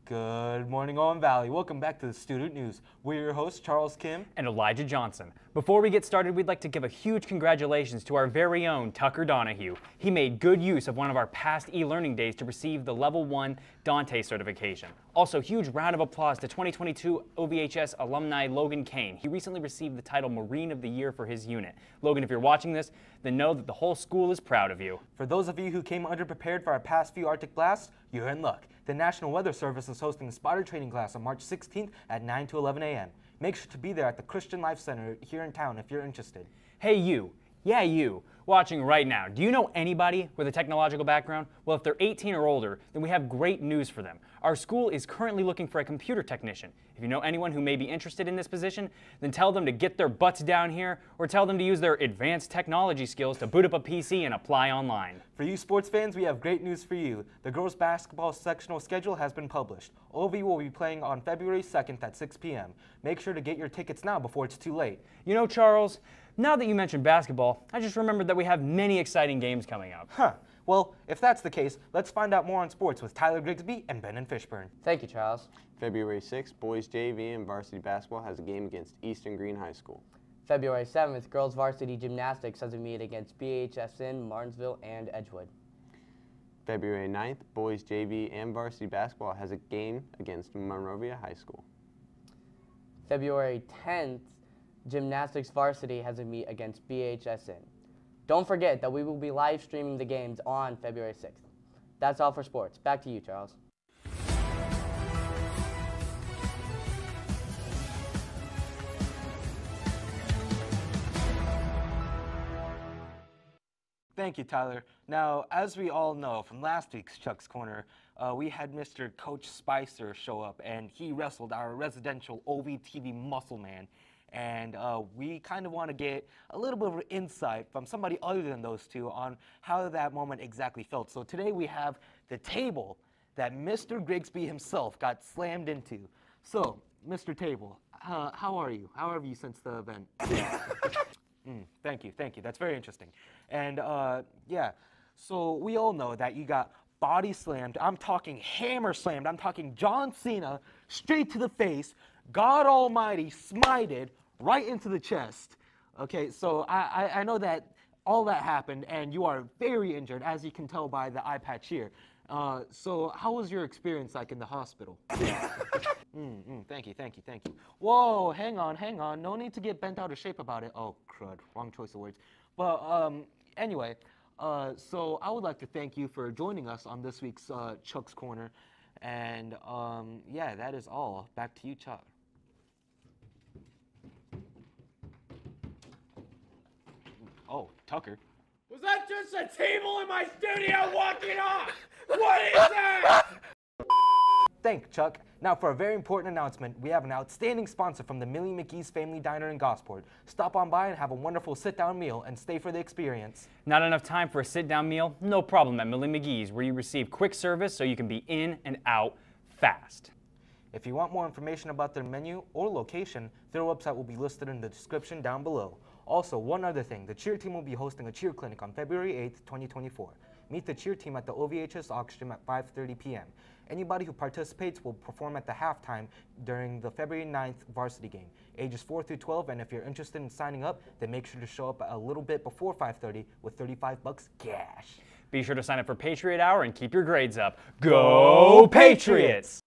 Good morning, Owen Valley. Welcome back to the Student News. We're your hosts, Charles Kim and Elijah Johnson. Before we get started, we'd like to give a huge congratulations to our very own Tucker Donahue. He made good use of one of our past e-learning days to receive the Level 1 Dante certification. Also, huge round of applause to 2022 OVHS alumni Logan Kane. He recently received the title Marine of the Year for his unit. Logan, if you're watching this, then know that the whole school is proud of you. For those of you who came underprepared for our past few Arctic blasts, you're in luck. The National Weather Service is hosting a spotter training class on March 16th at 9 to 11 a.m. Make sure to be there at the Christian Life Center here in town if you're interested. Hey you, yeah you, watching right now, do you know anybody with a technological background? Well, if they're 18 or older, then we have great news for them. Our school is currently looking for a computer technician. If you know anyone who may be interested in this position, then tell them to get their butts down here or tell them to use their advanced technology skills to boot up a PC and apply online. For you sports fans, we have great news for you. The girls basketball sectional schedule has been published. OV will be playing on February 2nd at 6 p.m. Make sure to get your tickets now before it's too late. You know, Charles, now that you mentioned basketball, I just remembered that we have many exciting games coming up. Well, if that's the case, let's find out more on sports with Tyler Grigsby and Brenan Fishburn. Thank you, Charles. February 6th, boys JV and varsity basketball has a game against Eastern Green High School. February 7th, girls varsity gymnastics has a meet against BHSN, Martinsville, and Edgewood. February 9th, boys JV and varsity basketball has a game against Monrovia High School. February 10th, gymnastics varsity has a meet against BHSN. Don't forget that we will be live streaming the games on February 6th. That's all for sports. Back to you, Charles. Thank you, Tyler. Now, as we all know from last week's Chuck's Corner, we had Mr. Coach Spicer show up, and he wrestled our residential OVTV muscle man. And we kind of want to get a little bit of insight from somebody other than those two on how that moment exactly felt. So today we have the table that Mr. Grigsby himself got slammed into. So, Mr. Table, how are you? How have you since the event? Thank you. That's very interesting. And yeah, so we all know that you got body slammed. I'm talking hammer slammed. I'm talking John Cena straight to the face. God Almighty smited right into the chest. Okay, so I know that all that happened, and you are very injured, as you can tell by the eye patch here. So how was your experience like in the hospital? Thank you. Whoa, hang on. No need to get bent out of shape about it. Oh, crud, wrong choice of words. But anyway, so I would like to thank you for joining us on this week's Chuck's Corner. And yeah, that is all. Back to you, Chuck. Oh, Tucker. Was that just a table in my studio walking off? What is that? Thanks, Chuck. Now for a very important announcement, we have an outstanding sponsor from the Millie McGee's Family Diner in Gosport. Stop on by and have a wonderful sit-down meal and stay for the experience. Not enough time for a sit-down meal? No problem at Millie McGee's, where you receive quick service so you can be in and out fast. If you want more information about their menu or location, their website will be listed in the description down below. Also, one other thing, the cheer team will be hosting a cheer clinic on February 8th, 2024. Meet the cheer team at the OVHS Auction at 5:30 p.m. Anybody who participates will perform at the halftime during the February 9th varsity game, ages 4 through 12, and if you're interested in signing up, then make sure to show up a little bit before 5:30 with $35 cash. Be sure to sign up for Patriot Hour and keep your grades up. Go Patriots!